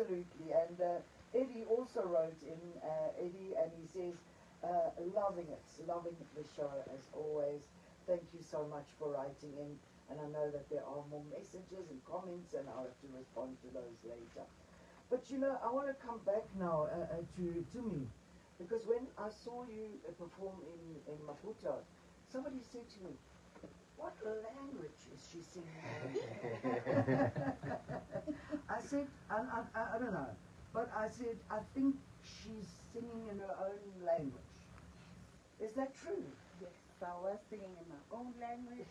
absolutely. And Eddie also wrote in, Eddie, and he says, loving the show as always. Thank you so much for writing in. And I know that there are more messages and comments, and I'll have to respond to those later. But you know, I want to come back now to me, because when I saw you perform in Maputo, somebody said to me, "What language is she singing?" I said, I don't know, but I said, I think she's singing in her own language. Is that true? Yes, so I was singing in my own language,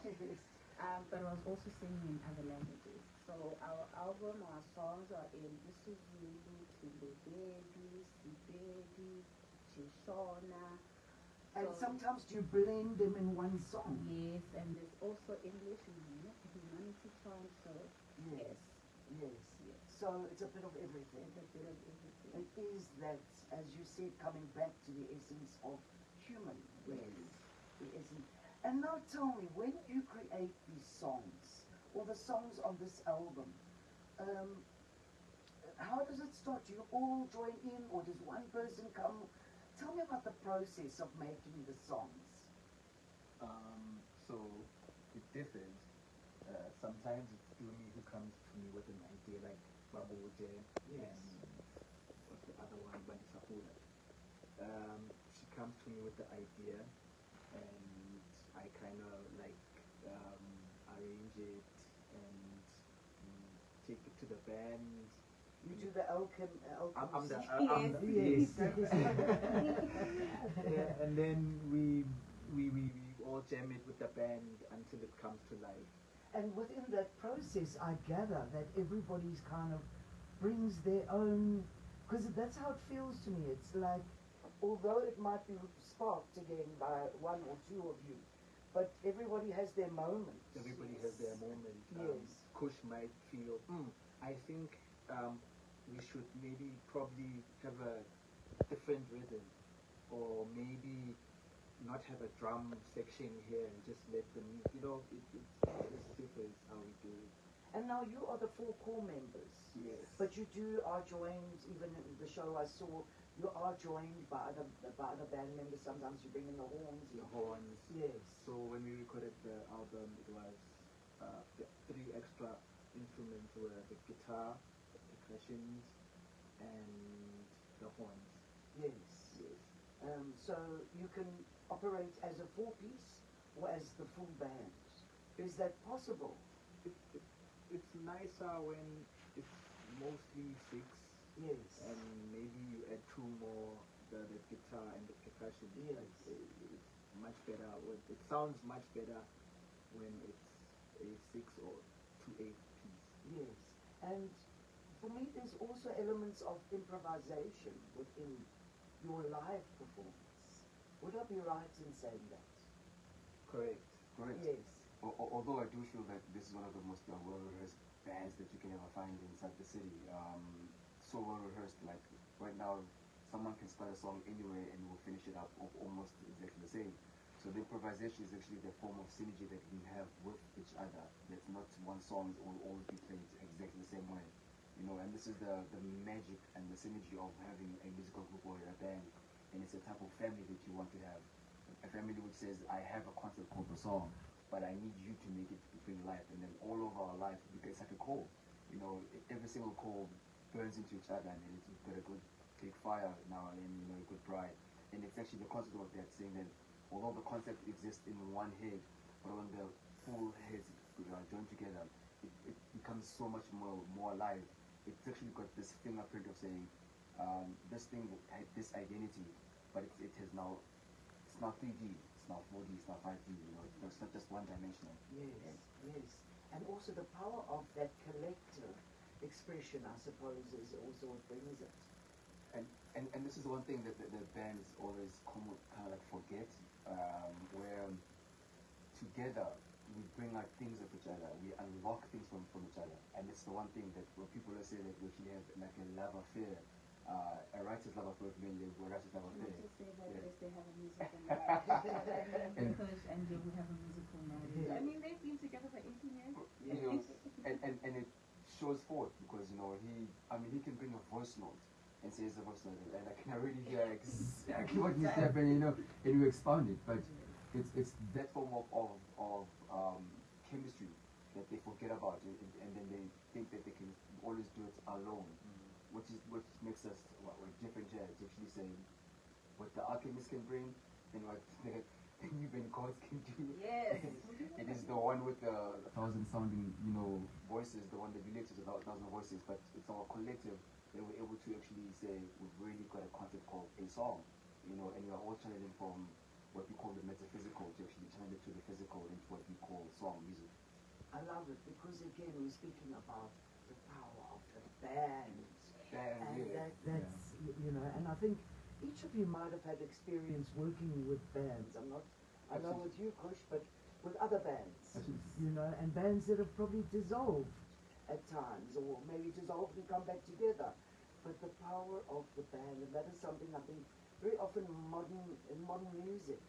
but I was also singing in other languages. So our album, our songs are in isiZulu, Tindebedi, Sibedi, Shishona. And sometimes do you blend them in one song? Yes, and there's also English and humanity time, so yes. Yes. So it's a bit of everything. It's a bit of everything. It is that, as you said, coming back to the essence of human, really. The essence. And now tell me, when you create these songs, or the songs on this album, how does it start? Do you all join in, or does one person come? Tell me about the process of making the songs. So it differs. Sometimes it's Dumi who comes to me with an idea, like Baboje, Yes. and what's the other one, Bandisapula. She comes to me with the idea, and I kind of like arrange it and take it to the band. You do the I'm the yes. Yeah, and then we all jam it with the band until it comes to life. And within that process, I gather that everybody's kind of brings their own, because that's how it feels to me. It's like, although it might be sparked again by one or two of you, but everybody has their moment. Everybody has their moment. Yes. Kush might feel, I think we should maybe probably have a different rhythm, or maybe not have a drum section here and just let them, it differs how we do it. And now you are the 4 core members. Yes. But you are joined, even in the show I saw, you are joined by other band members. Sometimes you bring in the horns. The horns. Yes. So when we recorded the album, it was the 3 extra instruments were the guitar, the percussions, and the horns. Yes. Yes. So you can operate as a 4-piece or as the full band. Is that possible? It's nicer when it's mostly 6. Yes. And maybe you add 2 more, the guitar and the percussion. Yes. It's much better. It sounds much better when it's a 6 or 2/8 piece. Yes. And for me, there's also elements of improvisation within your live performance. Would I be right in saying that? Correct. Yes. Although I do feel that this is one of the most well-rehearsed bands that you can ever find inside the city. So well-rehearsed, like right now, someone can start a song anywhere and we'll finish it up almost exactly the same. So the improvisation is actually the form of synergy that we have with each other. That's not one song will always be played exactly the same way. And this is the magic and the synergy of having a musical group or a band. And it's a type of family that you want to have. A family which says, I have a concept called the song, but I need you to make it bring life. And then all over our life, because it's like a coal. Every single coal burns into each other, and then it's got a good big fire now and then, a good bride. And it's actually the concept of that, saying that although the concept exists in one head, but when the full heads are joined together, it becomes so much more alive. It's actually got this fingerprint of saying, this thing had this identity, but it has now, it's now 3D, it's now 4D, it's now 5D, it's not just one-dimensional. Yes. And also the power of that collective expression, I suppose, is also what brings it. And this is one thing that the bands always kind of like forget, where together we bring out things of each other, we unlock things from each other, and it's the one thing that when people say that we actually have like a love affair, a righteous love affair, meaning a righteous love affair. Not to say that yes, they have a musical marriage. And we have a musical marriage. I mean, they've been together for 18 years. And it shows forth because he can bring a already hear exactly what needs to happen, you know, and you expound it. But it's that form of chemistry that they forget about it, and then they think that they can always do it alone, which makes us different here. It's actually saying what the alchemist can bring and what the even gods can do. Yes. It is the one with the thousand sounding, you know, voices, the one that relates to the thousand voices, but it's our collective that we're able to actually say we've really got a concept called a song, you know, and we're all channeling from what we call the metaphysical to actually channel it to the physical into what we call song music. I love it because again we're speaking about the power of the band. And that's you know, and I think each of you might have had experience working with bands. I know with you, Kush, but with other bands, you know, and bands that have probably dissolved at times, or maybe dissolved and come back together. But the power of the band, and that is something I think very often in modern music,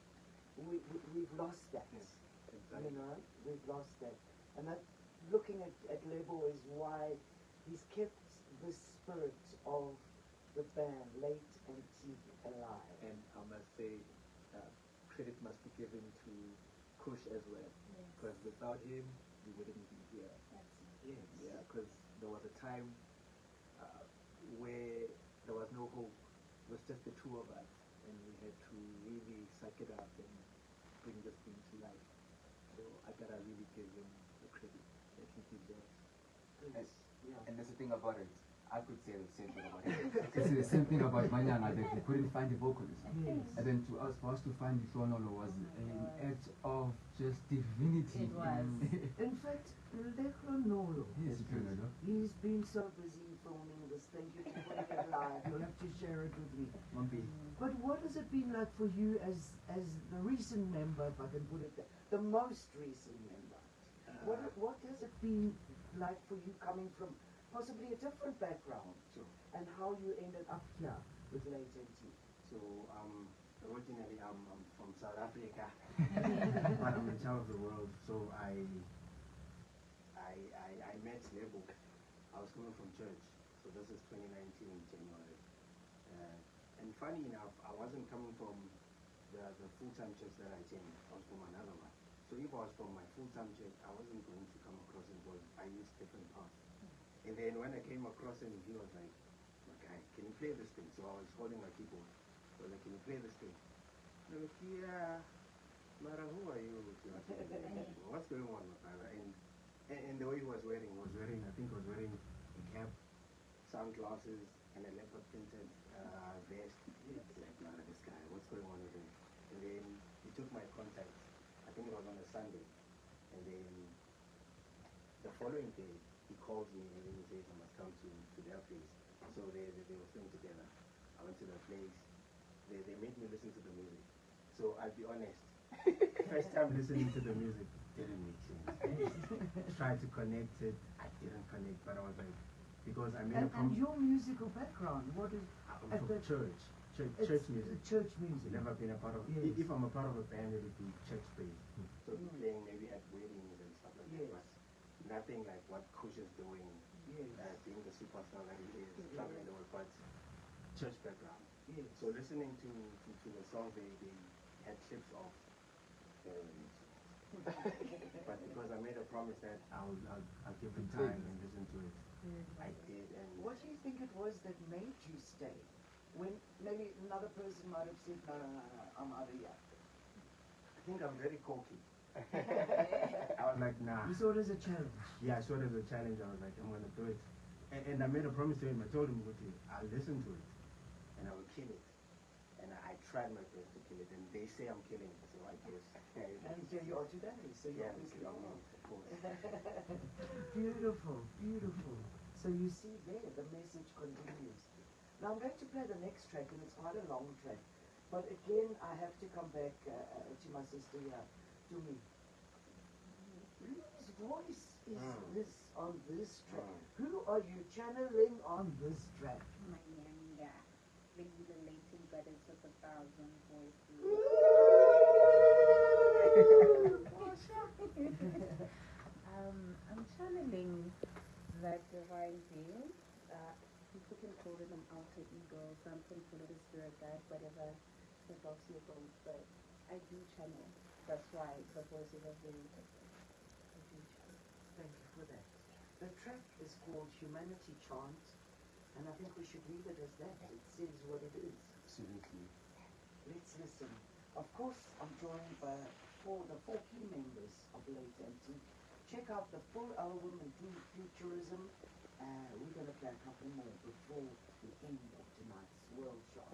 we've lost that. Yes, exactly. You know, we've lost that. And that, looking at Lebo, is why he's kept the spirit of the band, late and T, alive. And I must say, credit must be given to Kush as well, because without him, we wouldn't be here. Yes. Yeah, because there was a time where there was no hope. It was just the two of us, and we had to really suck it up and bring this thing to life. So I gotta really give him the credit that he deserves. And there's the thing about it, I could say the same thing about it. It's the same thing about Manyana, that we couldn't find the vocalist. Yes. And then for us to find the Sonolo was an act of just divinity. It was. In fact, Lekronolo, Yes, he's been so busy filming this. Thank you for putting it live. You'll have to share it with me. But what has it been like for you as the recent member, if I can put it there, the most recent member? What has it been like for you coming from possibly a different background, and how you ended up here with Late NT? So originally I'm from South Africa, but I'm a child of the world. So I met Lebo. I was coming from church. So this is 2019 January. And funny enough, I wasn't coming from the full-time church that I attend. I was from another one. So if I was from my full-time church, I wasn't going to come across him because I used different paths. And then when I came across him, he was like, okay, can you play this thing? So I was holding my keyboard. So like, can you play this thing? I'm like, yeah, Mara, who are you? What's going on, Mara? And the way he was wearing, I think he was wearing a cap, sunglasses, and a leopard printed vest. Like, Mara, this guy, what's going on with him? And then he took my contact. I think it was on a Sunday. And then the following day, he called me and he said I must come to their place. So they were staying together. I went to their place. They made me listen to the music. So I'll be honest, first time listening to the music didn't make sense. Tried to connect it, I didn't connect, but I was like, because I made a And your musical background, what is I'm from church music. Church music. Never been a part of. Yes. If I'm a part of a band, it would be church based. So Mm. playing maybe at weddings and stuff like Yes. that. But nothing like what Kush is doing, Yes. being the superstar that he is, traveling the world, but church background. Yes. So listening to the songs, they had clips of. But because I made a promise that I'll give him time and listen to it, I did. And What do you think it was that made you stay? When maybe another person might have said, no, I'm out of here. I think I'm very cocky. I was like, nah. You saw it as a challenge. Yeah, I saw it as a challenge. I was like, I'm going to do it. And I made a promise to him. I told him, I'll listen to it. And I will kill it. And I tried my best to kill it. And they say I'm killing it. So I guess. And here you are today. So you Yeah, obviously I'm are. of course. Beautiful, beautiful. So you see there, the message continues. Now I'm going to play the next track, and it's quite a long track. But again, I have to come back to my sister here, to me. Whose voice is this on this track? Who are you channeling on this track? My Nyanga, the Latin goddess of 1,000 voices. I'm channeling that divine being. people can call it an alter ego, some can call it a spirit guide, whatever the helps your boat. But I do channel. That's why the voices are very different. I do channel. Thank you for that. The track is called Humanity Chant, and I think we should leave it as that. It says what it is. Absolutely. Let's listen. Of course, I'm joined by the four key members of Late Empty. Check out the full album, including Futurism. We're going to play a couple more before the end of tonight's World Show.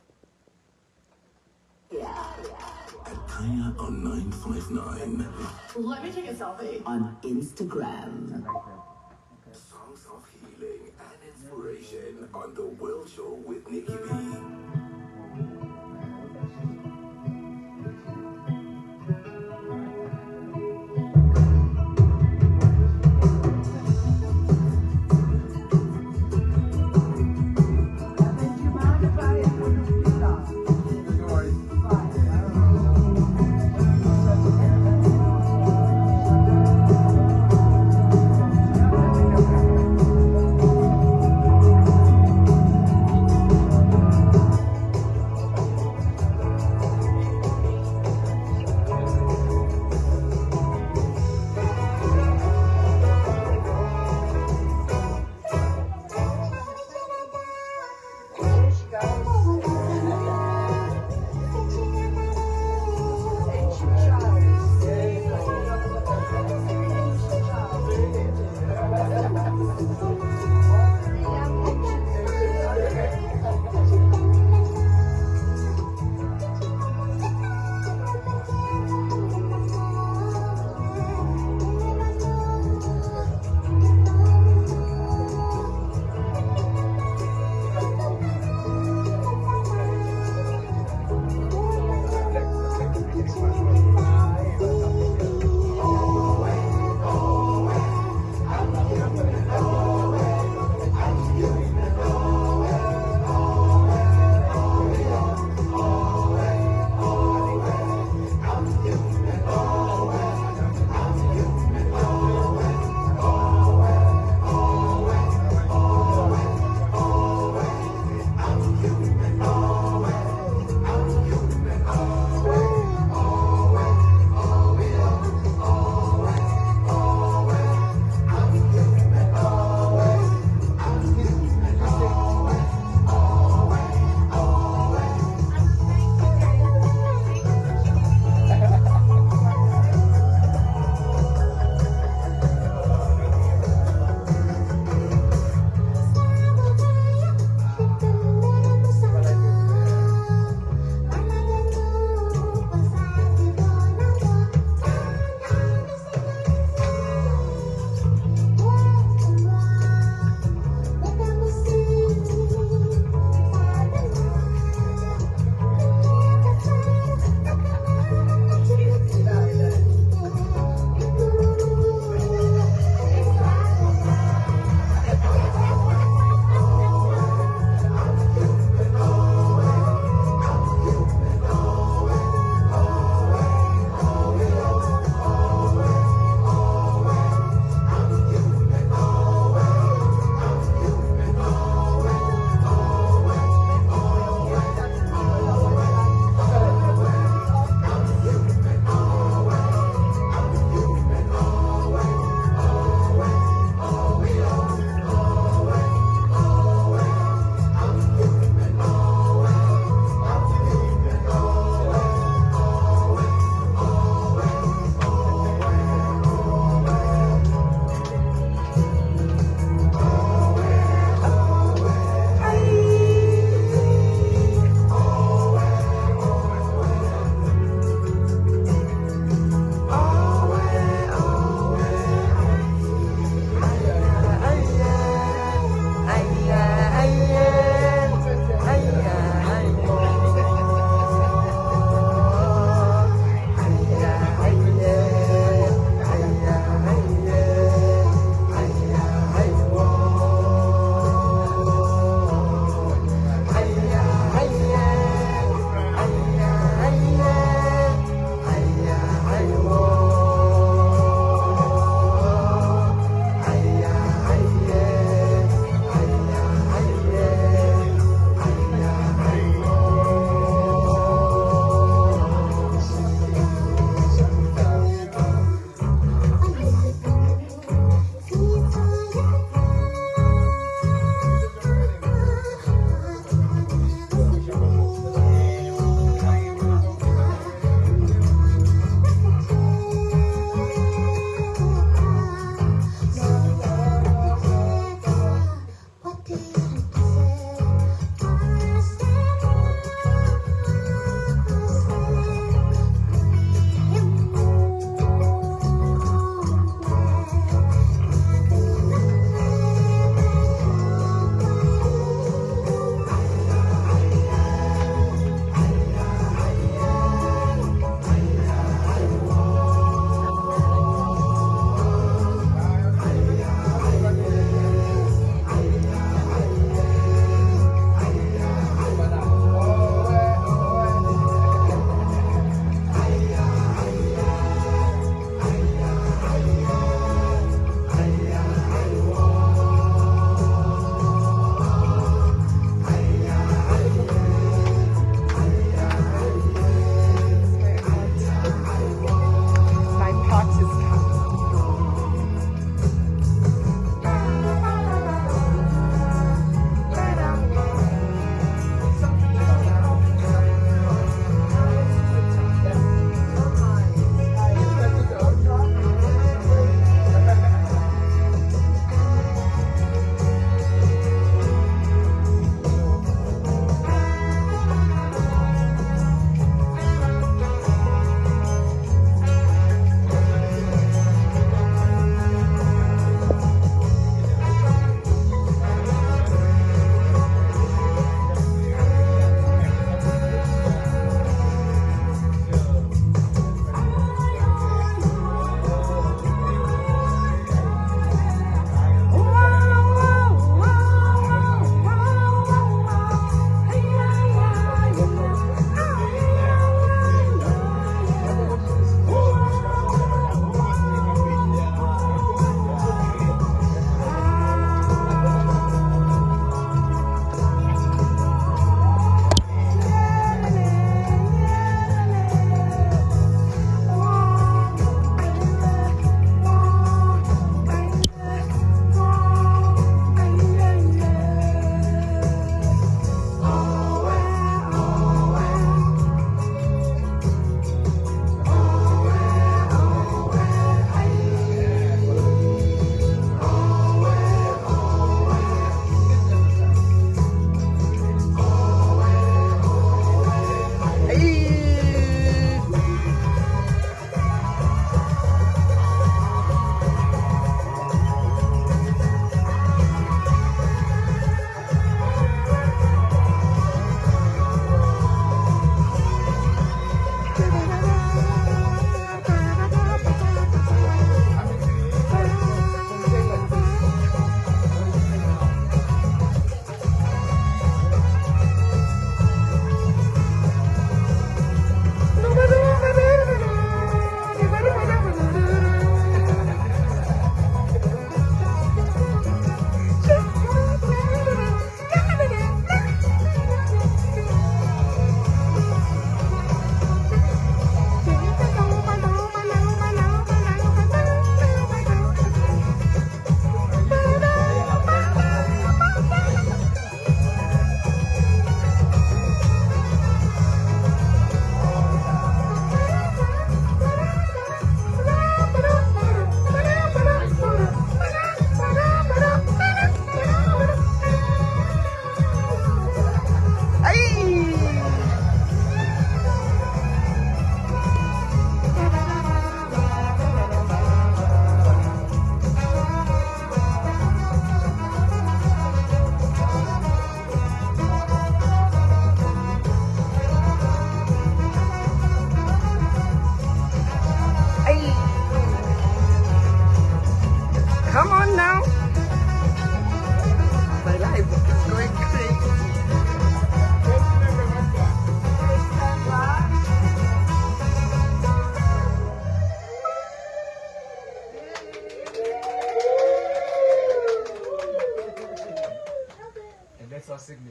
At Kaya on 959. Let me take a selfie on Instagram. Songs of healing and inspiration on the World Show with NickyB.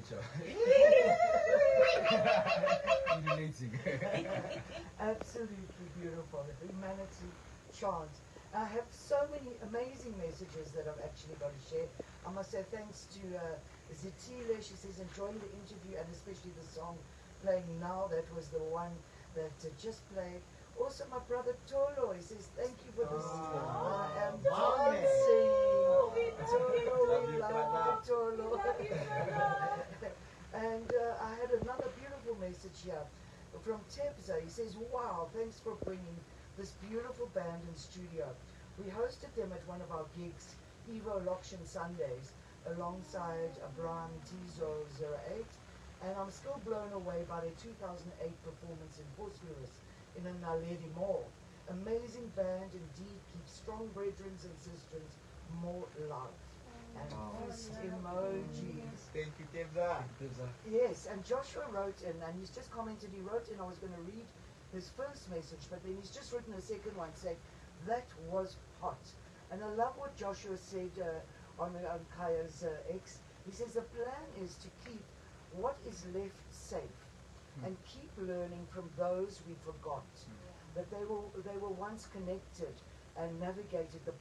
culture. Relating. Absolutely beautiful. Humanity chant. I have so many amazing messages that I've actually got to share. I must say thanks to Zetile. She says enjoying the interview and especially the song playing now. That was the one that just played. Also my brother Tolo, he says thank you for this. I am dancing. Tolo, we love you, Tolo. And I had another beautiful message here from Tebza. He says, wow, thanks for bringing this beautiful band in studio. We hosted them at one of our gigs, Evo Loction Sundays, alongside Brian Tizo 08, and I'm still blown away by their 2008 performance in Bosphorus in a Naledi Mall. Amazing band indeed, keep strong brethren and sisters, more love. And fist emojis. Thank you, Tebza. Yes, and Joshua wrote in, and he's just commented, he wrote in, I was going to read his first message, but then he's just written a second one saying, that was hot. And I love what Joshua said on Kaya's X. He says the plan is to keep what is left safe and keep learning from those we forgot. That they were once connected and navigated the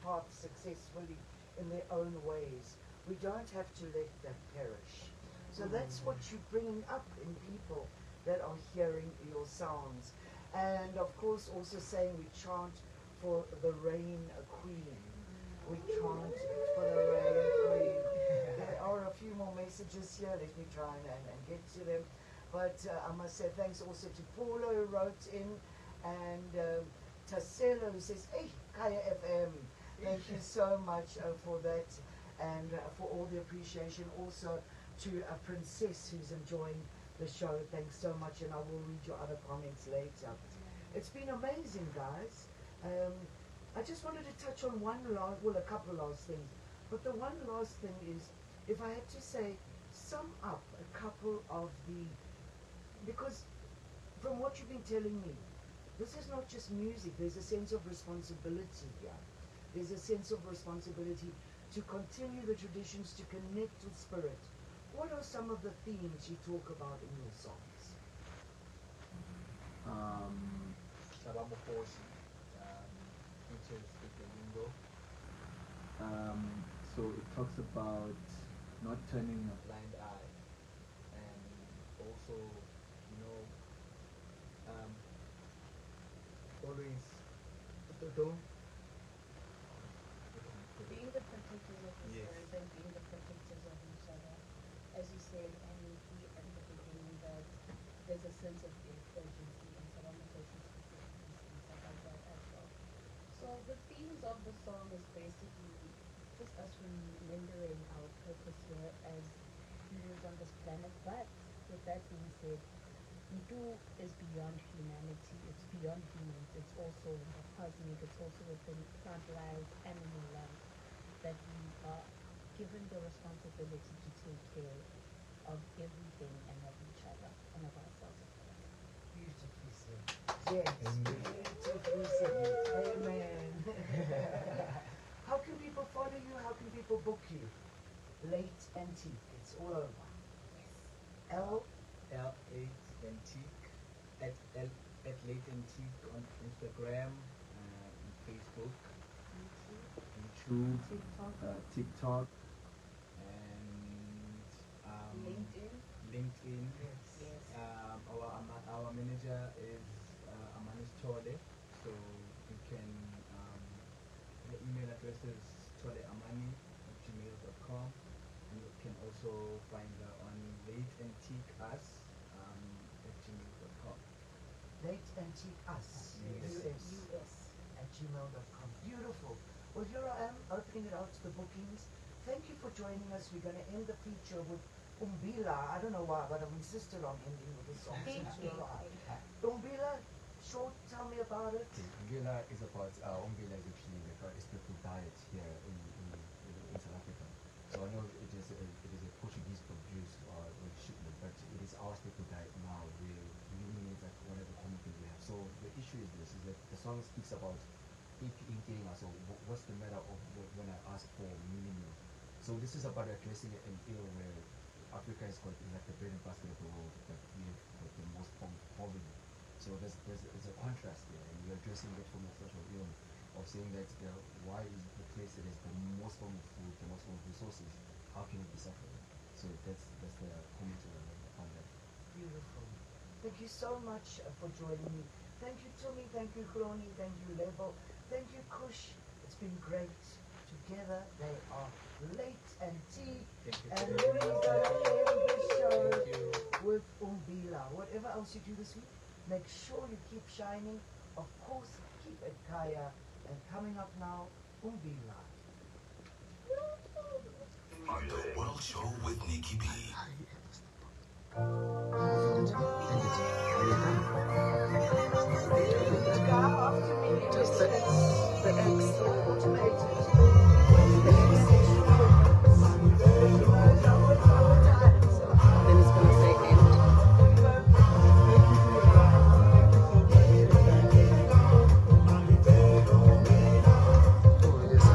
path successfully in their own ways. We don't have to let that perish. So that's what you're bringing up in people that are hearing your songs. And of course also saying we chant for the rain queen. We chant for the rain queen. There are a few more messages here. Let me try and get to them. But I must say thanks also to Paulo who wrote in, and Tassela who says, hey, Kaya FM. Thank you so much for that, and for all the appreciation. Also to a Princess who's enjoying the show. Thanks so much, and I will read your other comments later. It's been amazing, guys. I just wanted to touch on a couple of last things. But the one last thing is, if I had to say, sum up a couple of because from what you've been telling me, this is not just music. There's a sense of responsibility here. There's a sense of responsibility to continue the traditions, to connect with spirit. What are some of the themes you talk about in your songs? Sabamukosi, features with the lingo. So it talks about not turning a blind eye, and also, always being the protectors of the spirit and being the protectors of each other. As you said, and we at the beginning, that there's a sense of urgency and Sabamukosi specifically speaks about that as well. So the themes of the song is basically just us remembering our purpose here as humans on this planet. But with that being said, Udu is beyond humanity, it's beyond humans, it's also in the cosmic, it's also within plant life, animal life, that we are given the responsibility to take care of everything and of each other and of ourselves, of course. Beautifully said. Yes, beautifully said. Amen. How can people follow you? How can people book you? Late Antique, it's all over. Yes. L8 Antique at Late Antique on Instagram, Facebook, YouTube, TikTok, and LinkedIn. Yes. Our manager is Amanis Tole, so you can the email address is toleamani@gmail.com. You can also find her on Late Antique Us at gmail.com. Late Antique Us, US. at gmail.com. Beautiful. Well, here I am opening it out to the bookings. Thank you for joining us. We're going to end the feature with Umbila. I don't know why, but I'm insisted on ending with this song. Since you're alive. Umbila, short, tell me about it. Umbila is about Umbila is actually like a staple diet here in South Africa. So I know it is a Portuguese produced shipment, but it is our staple diet now. We really means like whatever common thing we have. So the issue is this: is that the song speaks about getting us. So what's the matter of when I ask for minimum? So this is about addressing an ill where Africa is like the bread and butter of the world, but we have like the most poverty. So there's a contrast there, and we're addressing that form of social ilm, of saying that why is the place that has the most form of food, the most form of resources, how can it be suffering? So that's the commentary upon that. Beautiful. Thank you so much for joining me. Thank you, Tumi. Thank you, Chroni. Thank you, Level. Thank you, Kush. It's been great. Together they are late and tea. And we're going to end the show with Umbila. Whatever else you do this week, make sure you keep shining. Of course, keep it Kaya. And coming up now, Umbila. On the World Show with NickyB. Just the X. Automated. Then it's gonna say end. Oh, it is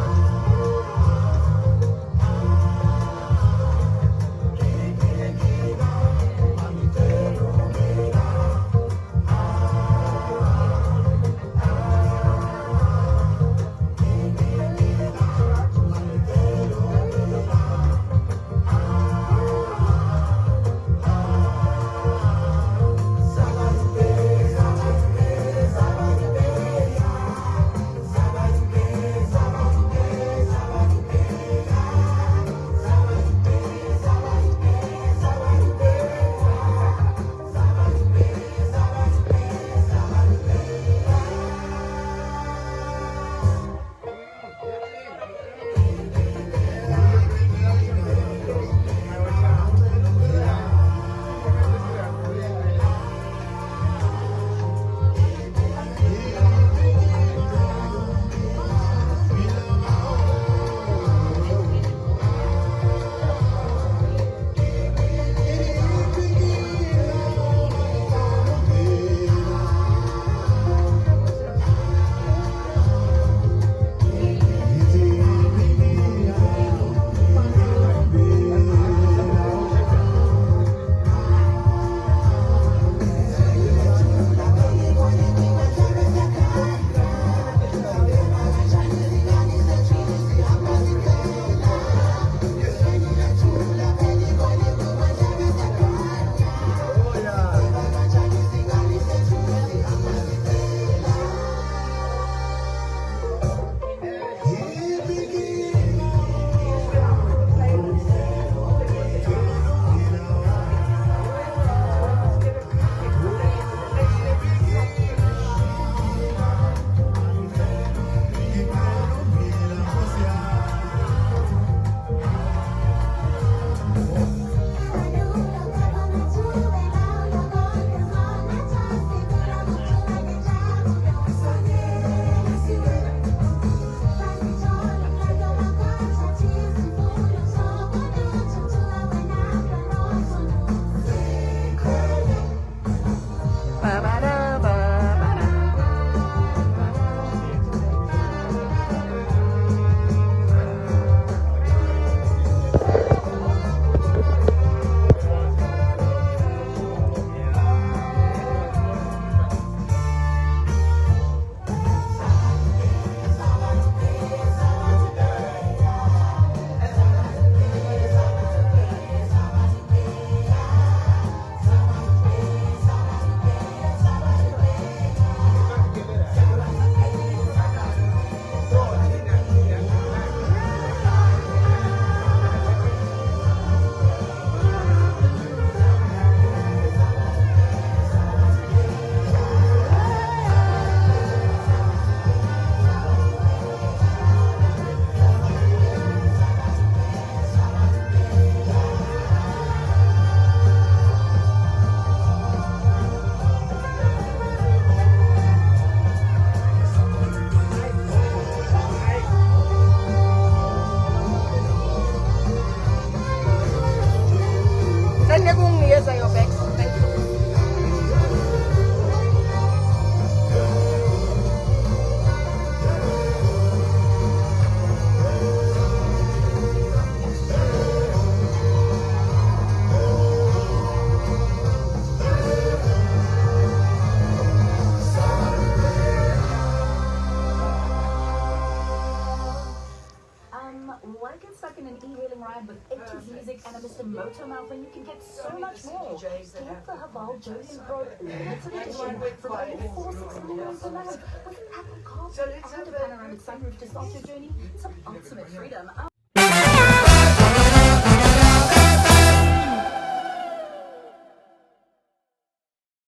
freewheeling ride with 80s music and a Mr. Motomouth, and you can get so much more. Get the Haval Josie Pro limited edition from only $469 per month with Apple CarPlay and a panoramic sunroof to start your journey to ultimate freedom.